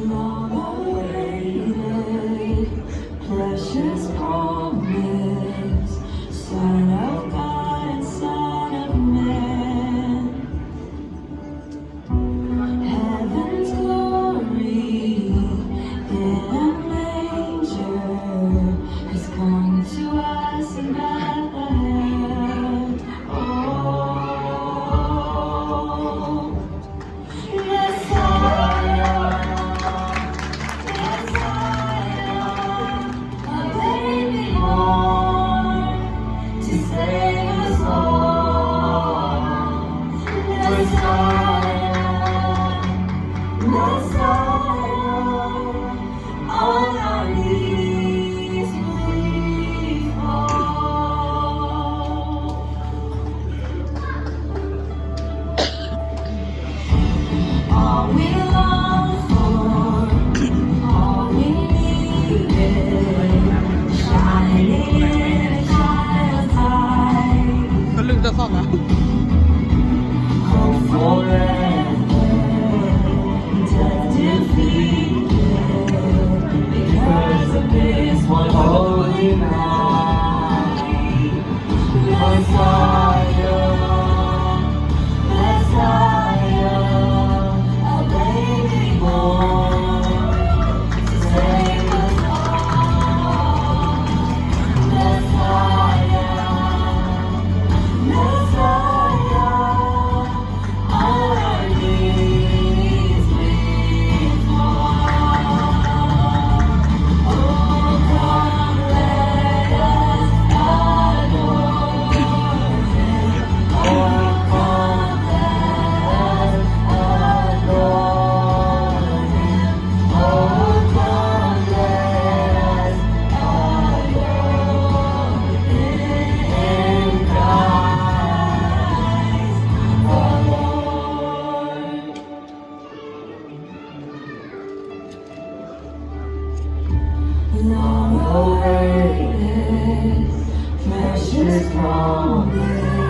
long awaited, precious promise, Son of God and Son of Man. Heaven's glory in a manger has come to us in Bethlehem. Oh, Messiah, a baby born to save us all. Messiah, on our knees we fall. All we long for, all we needed, shining in a child's eyes. ก็ลึงจะซ่อมนะ Hope forever, death defeated, because of this one holy night. Messiah, Messiah, a baby born to save us all. Messiah, Messiah, on our knees we fall. Oh, come let us adore Him. Oh, come let us adore Him. Oh, come let us adore in Christ the Lord. Long awaited, precious promise.